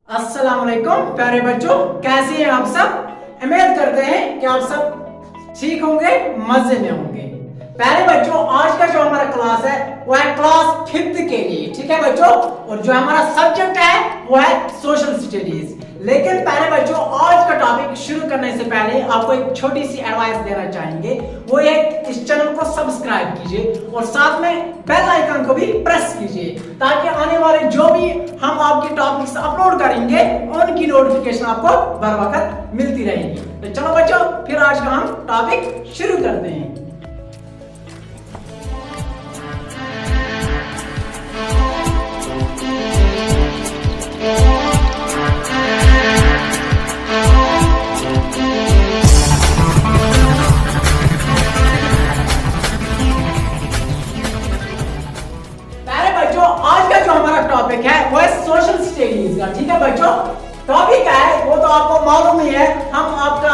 अस्सलाम वालेकुम प्यारे बच्चों, कैसे हैं आप सब। उम्मीद करते हैं कि आप सब ठीक होंगे, मजे में होंगे। प्यारे बच्चों, आज का जो हमारा क्लास है वो है क्लास 5th के लिए, ठीक है बच्चों। और जो हमारा सब्जेक्ट है वो है सोशल स्टडीज। लेकिन प्यारे बच्चों, आज का टॉपिक शुरू करने से पहले आपको एक छोटी सी एडवाइस देना चाहेंगे। वो ये, इस चैनल को सब्सक्राइब कीजिए और साथ में बेल आइकन को भी प्रेस कीजिए, ताकि आने वाले जो भी हम आपके टॉपिक्स अपलोड करेंगे उनकी नोटिफिकेशन आपको बर वक्त मिलती रहेगी। तो चलो बच्चों, फिर आज का हम टॉपिक शुरू करते हैं। टॉपिक है वो है सोशल स्टडीज का, ठीक है बच्चों। टॉपिक क्या है वो तो आपको मालूम ही है। हम आपका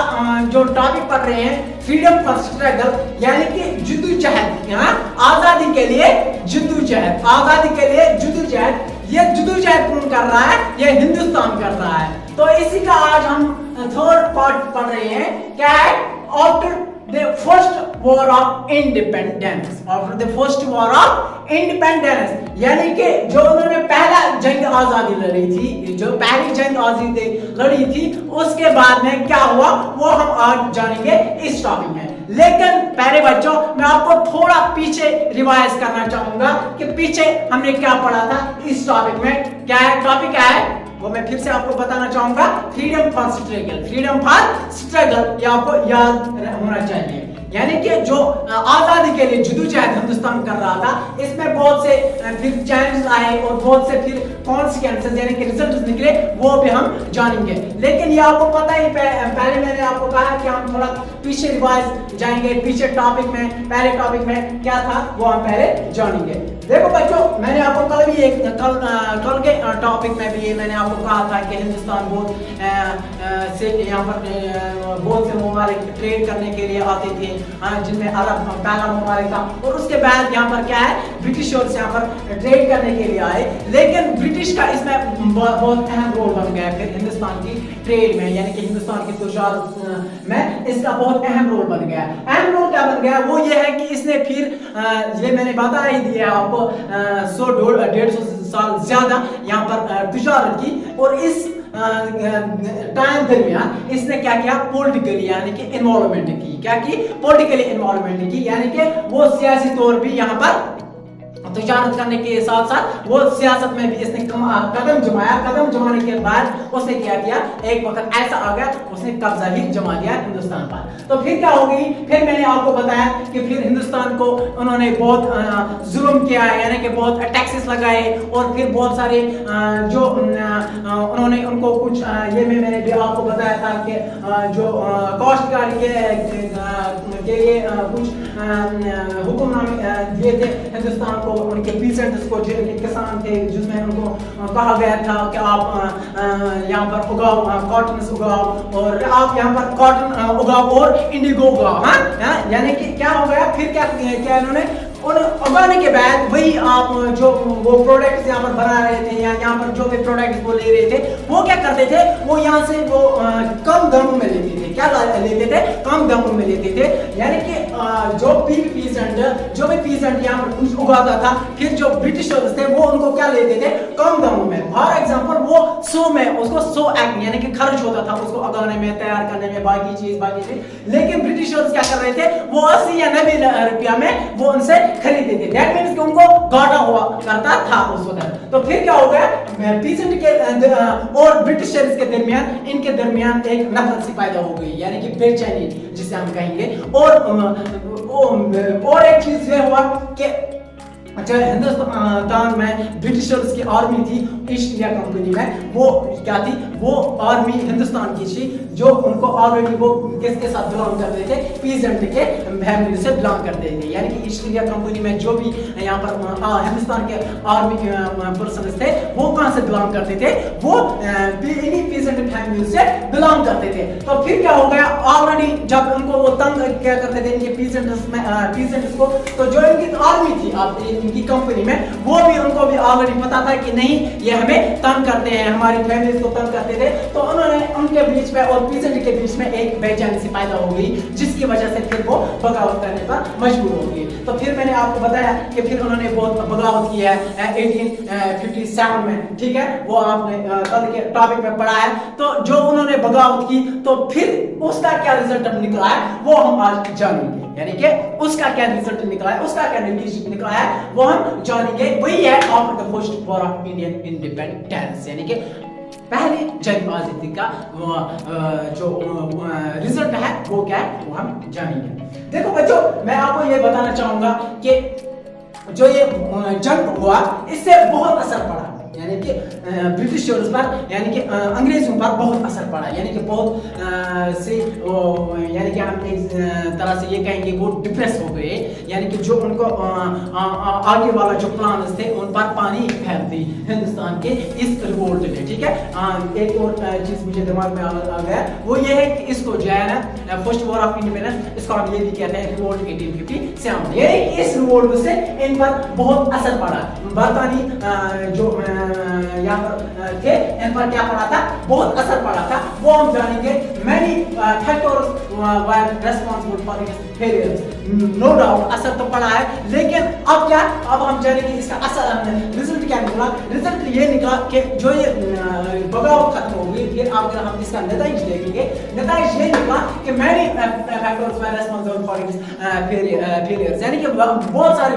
जो टॉपिक पढ़ रहे हैं, फ्रीडम फॉर स्ट्रगल, यानी कि जद्दोजहद, आजादी के लिए जद्दोजहद, आजादी के लिए जद्दोजहद। ये जद्दोजहद कौन कर रहा है? ये हिंदुस्तान कर रहा है। तो इसी का आज हम थर्ड पार्ट पढ़ रहे हैं। क्या है? After the first war of independence, after the first war of independence, यानी कि जो उन्होंने पहला जंग आजादी लड़ी थी, जो पहली जंग आजादी लड़ी थी, उसके बाद में क्या हुआ वो हम आज जानेंगे इस टॉपिक में। लेकिन प्यारे बच्चों, मैं आपको थोड़ा पीछे रिवाइज करना चाहूंगा कि पीछे हमने क्या पढ़ा था इस टॉपिक में। क्या है टॉपिक? क्या है वो मैं फिर से आपको बताना चाहूंगा। Freedom for struggle, freedom for struggle, ये आपको याद होना चाहिए। यानी कि जो आजादी के लिए जद्दोजहद हिंदुस्तान कर रहा था, इसमें बहुत से फिर चैलेंजेस आए और बहुत से फिर कॉन्सिक्वेंसेस यानी कि रिजल्ट्स निकले, वो भी हम जानेंगे। लेकिन ये आपको पता ही, पहले मैंने आपको कहा कि हम थोड़ा पीछे रिवाइज जाएंगे, पीछे टॉपिक में, पहले टॉपिक में क्या था वो हम पहले जानेंगे। देखो बच्चों, मैंने आपको कल भी कल के टॉपिक में भी मैंने आपको कहा था कि हिंदुस्तान बहुत से यहाँ पर बहुत से ममालिक ट्रेड करने के लिए आते थे, जिनमें अरब पहला ममालिक था। और उसके बाद यहाँ पर क्या है, ब्रिटिशर्स यहाँ पर ट्रेड करने के लिए आए। लेकिन ब्रिटिश का इसमें बहुत अहम रोल बन गया फिर हिंदुस्तान की ट्रेड में, यानी कि हिंदुस्तान की तजारत में इसका बहुत अहम रोल बन गया। अहम रोल क्या बन गया वो ये है कि इसने फिर ये मैंने बता ही दिया आपको 100-150 साल ज्यादा यहाँ पर तजारत की। और इस टाइम दरमियान इसने क्या किया? पॉलिटिकली यानी कि इन्वॉल्वमेंट की। क्या की? पॉलिटिकली इन्वॉल्वमेंट की, यानी कि वो सियासी तौर भी यहाँ पर तजारत करने के साथ साथ वो सियासत में भी इसने कदम जमाया। कदम जमाने के बाद उसने क्या किया? एक वक्त ऐसा आ गया उसने कब्जा ही जमा लिया हिंदुस्तान पर। तो फिर क्या हो गई? फिर मैंने आपको बताया कि फिर हिंदुस्तान को उन्होंने बहुत जुल्म किया, यानी कि बहुत टैक्सेस लगाए। और फिर बहुत सारे जो उन्होंने उनको कुछ ये मैंने भी आपको बताया था कि जो काश्तकारी के लिए कुछ हुक्मनामे दिए थे हिंदुस्तान को, उनके पीसेंट्स को, जो किसान थे, जिसमें उनको कहा गया था कि आप यहाँ पर उगाओ, कॉटन उगाओ, और आप यहाँ पर कॉटन उगाओ और इंडिगो उगाओ। यानी कि क्या हो गया? फिर क्या इन्होंने और उगाने के बाद वही आप जो वो प्रोडक्ट्स यहाँ पर बना रहे थे, या यहाँ पर जो भी प्रोडक्ट्स वो ले रहे थे, वो क्या करते थे? वो यहाँ से वो कम दामों में लेते थे। क्या लेते थे? कम दामों में लेते थे। यानी कि जो भी पीसेंट यहाँ पर कुछ उगाता था, फिर जो ब्रिटिशर्स थे वो उनको क्या लेते थे? कम दामों में। फॉर एग्जाम्पल वो 100 में उसको 100 एक्ट यानी कि खर्च होता था उसको उगाने में, तैयार करने में, बाकी चीज। लेकिन ब्रिटिशर्स क्या कर रहे थे? वो 80 या 90 रुपया में वो उनसे खरीदते थे। दैट मींस कि उनको घाटा हुआ करता था उस वक्त। तो फिर क्या हो गया? पीसेंट के और ब्रिटिशर्स के दरमियान, इनके दरमियान एक नफरत सी पैदा हो गई, यानी कि बेचैनी जिसे हम कहेंगे। और एक चीज ये हुआ कि जो हिंदुस्तान में ब्रिटिशर्स की आर्मी थी ईस्ट इंडिया कंपनी में, वो क्या थी? वो आर्मी हिंदुस्तान की थी, जो उनको ऑलरेडी वो किसके साथ बिलोंग करते थे? पीसेंट के फैमिली से बिलोंग करते थे। यानी कि ईस्ट इंडिया कंपनी में जो भी यहाँ पर हिंदुस्तान के आर्मी पर्सन थे, वो कहाँ से बिलोंग करते थे? वो इन्हीं पीसेंट फैमिली से बिलोंग करते थे। तो फिर क्या हो गया, ऑलरेडी जब उनको वो तंग क्या करते थे इनके पीसेंट्स को, तो जो इनकी आर्मी थी आप इनकी कंपनी में, वो भी उनको भी ऑलरेडी पता था कि नहीं ये हमें तंग करते हैं, हमारी फैमिलीज को तंग करते थे। तो उन्होंने उनके बीच में और पीसेंट के बीच में एक बेचैनी सी पैदा हो गई, जिसकी वजह से फिर वो बगावत करने पर मजबूर हो गई। तो फिर मैंने आपको बताया कि फिर उन्होंने बहुत बगावत की है 1857 में, ठीक है, वो आपने कल के टॉपिक में पढ़ा है। तो जो उन्होंने बगावत की, तो फिर उसका क्या रिजल्ट निकला है वो हम आज जानेंगे, यानी कि उसका क्या रिजल्ट निकला है, उसका क्या नतीजा निकला है वो हम जानेंगे। वही है after the first war of Indian independence, यानी कि पहली जंग आजादी का जो रिजल्ट है वो क्या है वो हम जानेंगे। देखो बच्चों, मैं आपको ये बताना चाहूंगा कि जो ये जंग हुआ इससे बहुत असर पड़ा, यानी कि ब्रिटिशर्स पर, यानी कि अंग्रेजों पर बहुत असर पड़ा, यानी कि बहुत से यानी कि हम एक तरह से ये कहेंगे वो डिप्रेस हो गए, यानी कि जो उनको आगे वाला जो प्लान्स थे उन पर पानी फेर दी हिंदुस्तान के इस रिवोल्ट ने, ठीक है। एक और चीज मुझे दिमाग में आ गया, वो ये है कि इसको जो है ना फर्स्ट वॉर ऑफ इंडिपेंडेंस, इसको हम ये भी कहते हैं रिवोल्ट 1857, यानी इस रिवोल्ट से इन पर बहुत असर पड़ा। बरतानी जो यहाँ पर थे इन पर क्या पड़ा था, बहुत असर पड़ा था, वो हम जानेंगे। many factors were responsible for its failures, no doubt असर तो पड़ा है, लेकिन अब क्या, अब हम जानेंगे इसका असर रिजल्ट क्या निकला। रिजल्ट ये निकला कि जो ये बगावत खत्म हो गई, फिर अब हम इसका नतीज देखेंगे। नतीज ये निकला कि many factors were responsible for its failures, यानी कि बहुत सारी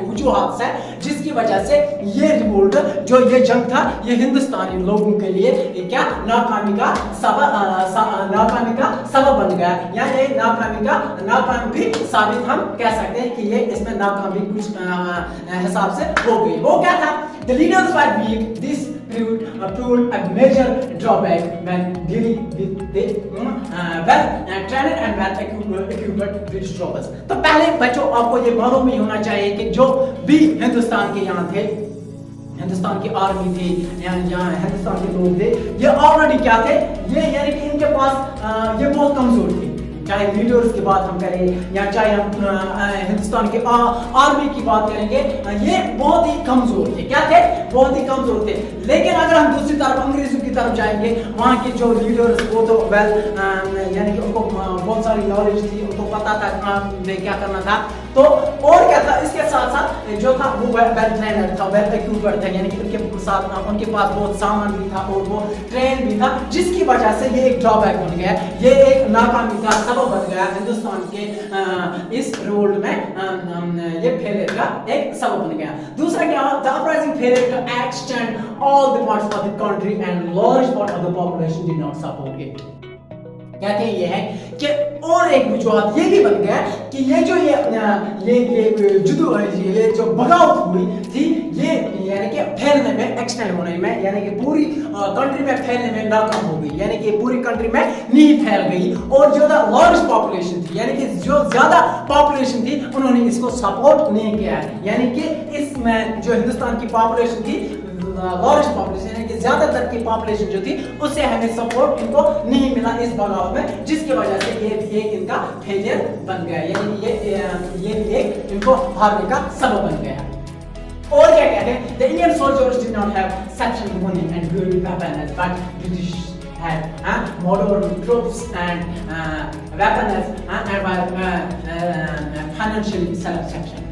वजूहात है जिसकी वजह से ये रिवोल्ट जो ये जंग था ये हिंदुस्तानी लोगों के लिए क्या नाकामी का सबब बन गया, या ये नाकामी भी साबित हम कह सकते हैं कि ये इसमें नाकामी कुछ हिसाब से हो गई। वो क्या था, the leaders were weak, this proved a major drawback when dealing with the well-trained and well-equipped British troops। तो पहले बच्चों आपको ये मालूम ही होना चाहिए कि जो भी हिंदुस्तान के यहाँ थे, हिंदुस्तान की आर्मी थी या हिंदुस्तान के लोग थे, ये ऑलरेडी क्या थे, ये यानी कि इनके पास ये बहुत कमजोर थे। चाहे लीडर्स की बात हम करें या चाहे हम हिंदुस्तान के आर्मी की बात करेंगे, ये बहुत ही कमजोर थे। क्या थे, बहुत ही कमजोर थे। लेकिन अगर हम दूसरी तरफ अंग्रेजों की तरफ जाएंगे, वहाँ के जो लीडर्स वो तो वेल यानी कि उनको बहुत सारी नॉलेज थी, उनको पता था काम में क्या करना था। तो और क्या था, इसके साथ साथ जो था वो वेल ट्रेनर था, वेल इक्विप्ड था, यानी कि उनके साथ उनके पास बहुत सामान भी था और वो ट्रेन भी था, जिसकी वजह से ये एक ड्रॉबैक बन गया, ये एक नाकामी का सबब बन गया हिंदुस्तान के इस रिवोल्ट में, ये फेलियर का एक सबब बन गया। दूसरा क्या, the uprising failure to extend all the parts of the country and large part of the population did not support it. कहते हैं ये है कि और एक वजूहत ये भी बन गया कि ये जो ये जो बगावत हुई थी, ये यानी कि फैलने में, एक्सटेंड होने में, यानी कि पूरी कंट्री में फैलने में नाकाम हो गई, यानी कि पूरी कंट्री में नहीं फैल गई। और जो लार्ज पॉपुलेशन थी, यानी कि जो ज्यादा पॉपुलेशन थी, उन्होंने इसको सपोर्ट नहीं किया, यानी कि इसमें जो हिंदुस्तान की पॉपुलेशन थी, लार्ज पॉपुलेशन यानी कि ज्यादातर की पॉपुलेशन जो थी, उससे हमें सपोर्ट इनको नहीं मिला इस बगावत में, जिसकी वजह से ये एक इनका फेलियर बन गया, यानी ये एक इनको हारने का सबब बन गया। और क्या कहते हैं, the Indian soldiers did not have sufficient money and good weapons, but British had modern troops and weapons and were financially self-sufficient।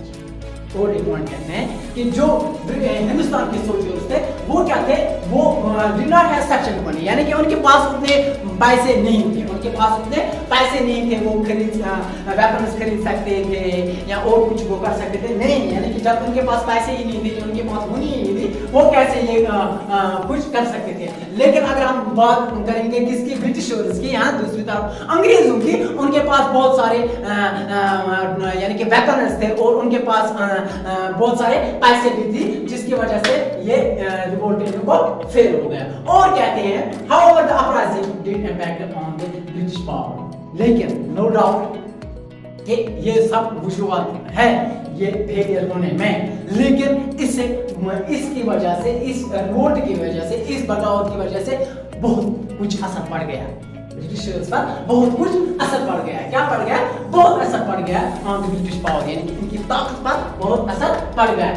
और एक पॉइंट कहते हैं कि जो हिंदुस्तान के सोल्जर्स थे वो क्या थे, वो did not have sufficient money, यानी कि उनके पास उतने पैसे नहीं थे, उनके पास उतने पैसे नहीं थे, वो वेपन्स खरीद सकते थे या और कुछ वो कर सकते थे, नहीं, यानी कि जब उनके पास पैसे ही नहीं थे, उनके पास मनी ही नहीं थी, वो कैसे ये कुछ कर सकते थे। लेकिन अगर हम बात करेंगे किसकी, ब्रिटिशर्स की, यहाँ दूसरी तरफ अंग्रेजों की, उनके पास बहुत सारे यानी कि वेपन्स थे और उनके पास बहुत सारे पैसे भी थी, जिसकी वजह से ये रिवोल्ट को फेल हो गया। और कहते हैं however the uprising did impact on the British power, लेकिन no doubt कि ये सब वजूहत है ये फेलियर होने में, लेकिन इसकी वजह से, इस रिवोल्ट की वजह से, इस बगावत की वजह से बहुत कुछ असर पड़ गया ब्रिटिशर्स पर, बहुत कुछ असर पड़ गया। क्या पड़ गया? बहुत असर पड़ गया ऑन द ब्रिटिश पावर, यानी कि इनकी ताकत पर बहुत असर पड़ गया।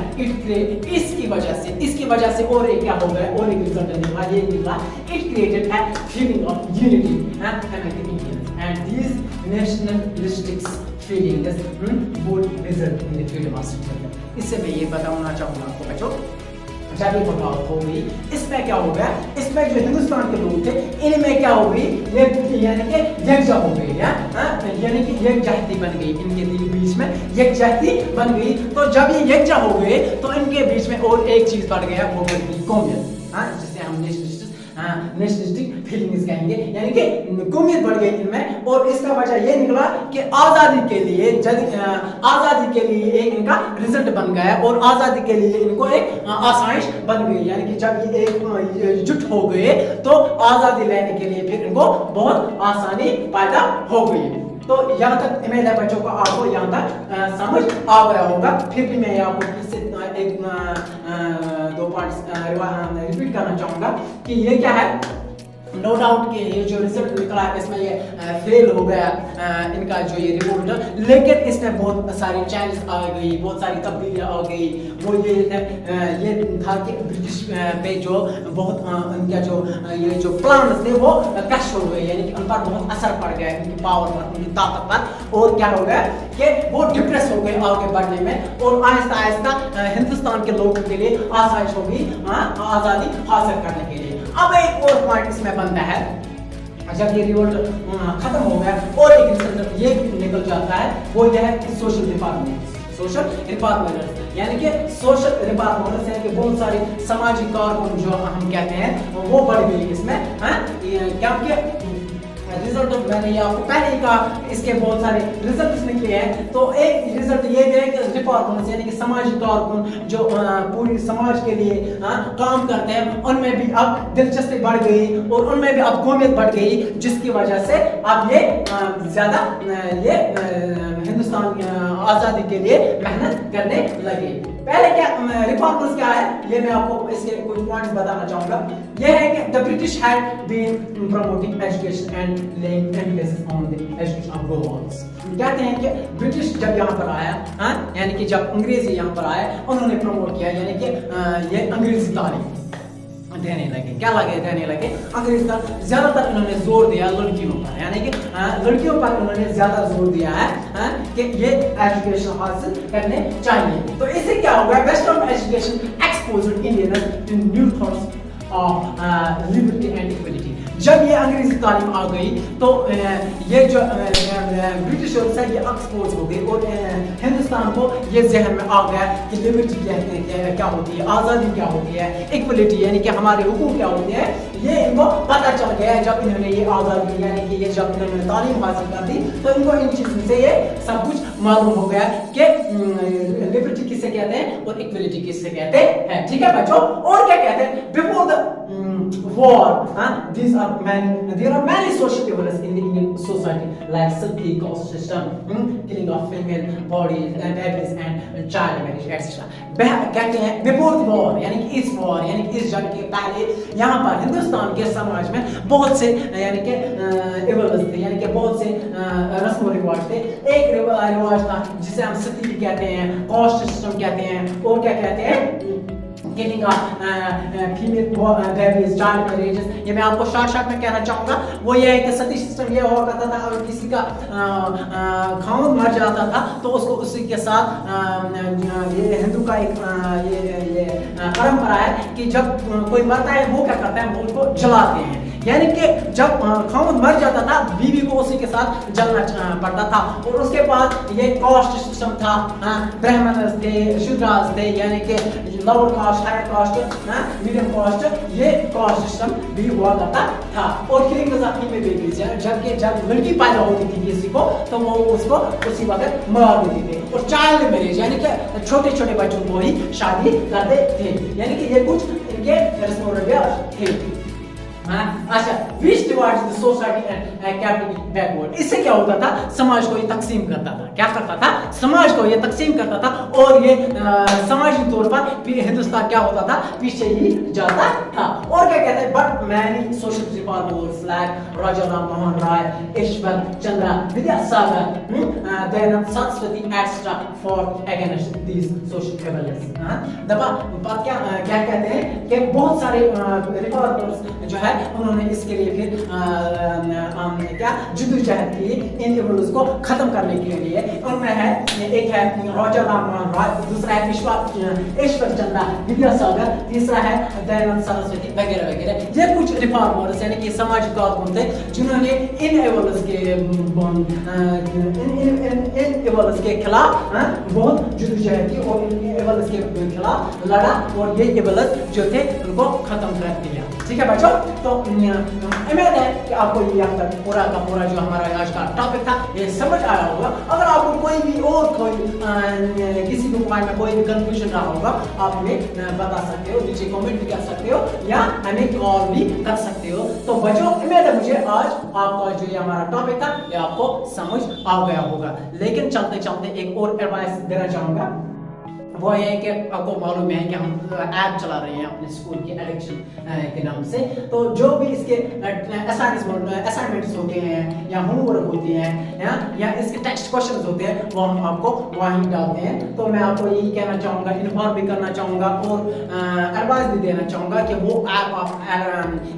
इसकी वजह से और एक क्या हो गया, और एक रिजल्ट निकला, ये निकला, it created a feeling of unity among the Indians, and these nationalistic feelings would result in the freedom of struggle। इससे मैं ये बताना चाहूँगा आपको बच्चों, जब ये बगावत हो गई, इसमें क्या हो गया, इसमें जो हिंदुस्तान के लोग थे इनमें क्या हो गई, ये यानी कि यकजा हो गई, यानी कि यकजहती बन गई, इनके बीच में यकजहती बन गई। तो जब ये यकजा हो गए तो इनके बीच में और एक चीज बढ़ गया, वो बढ़ गई कौमियत, जिसे हम नेशनलिस्टिक फीलिंग्स कहेंगे, यानी कि कौमियत बढ़ गई इनमें। और इसका वजह ये निकला कि आज़ादी के लिए एक इनका रिजल्ट बन गया, और आज़ादी के लिए इनको एक आसाइश बन गई, यानी कि जब ये एक जुट हो गए तो आज़ादी लेने के लिए फिर इनको बहुत आसानी पैदा हो गई। तो यहाँ तक उम्मीद है बच्चों को, आपको यहाँ तक समझ आ गया होगा। फिर भी मैं आपको फिर से एक दो पॉइंट्स रिपीट करना चाहूँगा कि ये क्या है। नो डाउट कि ये जो रिजल्ट निकला है इसमें ये फेल हो गया इनका जो ये रिपोर्ट, लेकिन इसमें बहुत सारी चेंजेस आ गई, बहुत सारी तब्दीलियाँ आ गई। वो ये था कि ब्रिटिश पे जो बहुत उनका जो प्लान थे वो क्रश हो गए, यानी कि उन पर बहुत असर पड़ गया, उनकी पावर पर, उनकी ताकत पर। और क्या हो गया कि वो डिप्रेस हो गए आगे बढ़ने में, और आहिस्ता आहिस्ता हिंदुस्तान के लोगों के लिए आसाइश हो गई आज़ादी हासिल करने के लिए। अब एक और पॉइंट इसमें बनता है, जब ये रिवोल्ट खत्म हो गया और एक रिजल्ट ये निकल जाता है, वो यह है कि सोशल रिफॉर्मर्स, यानी कि सोशल रिफॉर्मर्स यानी कि बहुत सारे सामाजिक कारकुन जो हम कहते हैं वो बढ़ गई इसमें, क्योंकि रिजल्ट मैंने ये आपको पहले ही कहा, इसके बहुत सारे रिजल्ट निकले हैं। तो एक रिजल्ट ये भी है कि रिफॉर्मर्स यानी कि सामाजिक कारकुन जो पूरी समाज के लिए काम करते हैं, उनमें भी अब दिलचस्पी बढ़ गई और उनमें भी अब कौमियत बढ़ गई, जिसकी वजह से अब ये ज्यादा ये हिंदुस्तान आज़ादी के लिए मेहनत करने लगे। पहले क्या रिफॉर्मर्स क्या है, ये मैं आपको इसके कुछ पॉइंट्स बताना चाहूँगा। ये है कि the British had been promoting education and laying emphasis on the education of girls. कहते हैं कि ब्रिटिश जब यहाँ पर आया, यानी कि जब अंग्रेजी यहाँ पर आए, उन्होंने प्रमोट किया, यानी कि ये अंग्रेजी तालीम देने लगे। क्या देने लगे अंग्रेजी तालीम। ज्यादातर इन्होंने जोर दिया लड़कियों पर, यानी कि लड़कियों पर उन्होंने ज्यादा जोर दिया है कि ये एजुकेशन हासिल करने चाहिए। तो इससे क्या होगा, western education exposed Indians to new thoughts of liberty and equality. जब ये अंग्रेजी तालीम आ गई तो ये जो ब्रिटिशर्स है ये एक्सपोज हो गई, और हिंदुस्तान को ये जहन में आ गया कि लिबर्टी क्या होती है, आज़ादी क्या होती है, इक्वलिटी यानी कि हमारे हुकूक क्या होते हैं, ये इनको पता चल गया। जब इन्होंने ये आज़ादी यानी कि ये जब इन्होंने तालीम हासिल कर दी तो इनको इन चीज़ों से ये सब कुछ मालूम हो गया कि लिबर्टी किससे कहते हैं और इक्वलिटी किससे कहते हैं। ठीक है बच्चों, और क्या कहते हैं, before the war, there are many social evils in the Indian society like sati, caste system, killing of female bodies and babies and child marriage etc. कहते हैं before the war यानी कि इस war यानी कि इस जंग के पहले यहाँ पर हिंदुस्तान के समाज में बहुत से यानी कि evils थे, यानी कि बहुत से रस्म रिवाज थे। एक रिवाज था जिसे हम सती कहते हैं, caste system कहते हैं, और क्या कहते हैं killing of female babies, child marriages। ये मैं आपको शॉर्ट में कहना चाहूँगा। वो ये है कि सती सिस्टम ये हुआ करता था, अगर किसी का खाउंद मर जाता था तो उसको उसी के साथ ये हिंदू का एक ये परंपरा है कि जब कोई मरता है वो क्या करता है, वो उसको जलाते हैं। यानी कि जब खाउंद मर जाता था बीवी को उसी के साथ जलना पड़ता था। और उसके बाद ये कास्ट सिस्टम था, ब्राह्मण थे, शूद्रास थे, यानी कि lower caste, higher caste, medium caste, ये कास्ट सिस्टम भी हुआ करता था। और किलिंग ऑफ फीमेल बेबीज, जब लड़की पैदा होती थी किसी को तो वो उसको उसी वक्त मार देते थे। और चाइल्ड मैरिज यानी कि छोटे छोटे बच्चों को ही शादी करते थे, यानी कि ये कुछ इनके रस्म व रिवाज थे। अच्छा, which divides the society and capitally backward. इससे क्या होता था, समाज को ये तकसीम करता था, क्या करता था, समाज को ये तकसीम करता था और ये समाजी तौर पर हिंदुस्तान क्या होता था, पीछे ही जाता था। और क्या कहते हैं, but many social reformers like Raja Ram Mohan Roy, Ishwar Chandra Vidyasagar, Dayanand Saraswati extra for against these social evolution. दबा बात क्या कहते हैं कि बहुत सारे रिफॉर्मर्स जो है उन्होंने इसके लिए फिर क्या जद्दोजहद की इन एवल्यूशन को खत्म करने के लिए। उनमें है, एक है राजा राम मोहन राय, दूसरा है ईश्वर चंद्र विद्यासागर, तीसरा है दयानंद सरस्वती वगैरह वगैरह। ये कुछ रिफॉर्मर्स यानी कि समाजी कारकुन थे जिन्होंने इन एवल्यूशन के खिलाफ बहुत जद्दोजहद की और इन एवल्यूशन के खिलाफ लड़ा और ये एवल्यूशन जो थे उनको खत्म कर दिया। ठीक है बच्चों, तो उम्मीद है कि आपको ये अब तक पूरा का पूरा जो हमारा आज का टॉपिक था ये समझ आया होगा। अगर आपको कोई भी और कोई किसी भी पॉइंट में कोई भी कंफ्यूजन रहा होगा आप हमें बता सकते हो, नीचे कमेंट भी कर सकते हो या हमें कॉल भी कर सकते हो। तो बच्चों उम्मीद है मुझे आज आपका जो ये हमारा टॉपिक था ये आपको समझ आ गया होगा। लेकिन चलते चलते एक और एडवाइस देना चाहूंगा, वो ये है कि आपको मालूम है कि हम ऐप चला रहे हैं अपने स्कूल के एडिक्शन के नाम से। तो जो भी इसके असाइनमेंट्स होते हैं या होमवर्क होते हैं या इसके टेक्स्ट क्वेश्चंस होते हैं वो हम आपको वहीं डालते हैं। तो मैं आपको यही कहना चाहूँगा, इन्फॉर्म भी करना चाहूँगा और एडवाइस भी देना चाहूँगा कि वो ऐप आप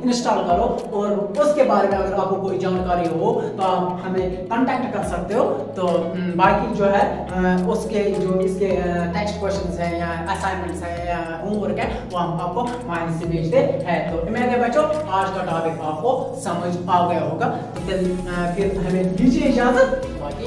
इंस्टॉल करो और उसके बारे में अगर आपको कोई जानकारी हो तो आप हमें कॉन्टैक्ट कर सकते हो। तो बाकी जो है उसके जो इसके टेक्स्ट क्वेश्चंस है या असाइनमेंट्स है या होमवर्क है वो हम आपको वहीं से भेजते हैं। तो उम्मीद है बच्चों आज का टॉपिक आपको समझ आ गया होगा। तो फिर हमें दीजिए इजाजत, बाकी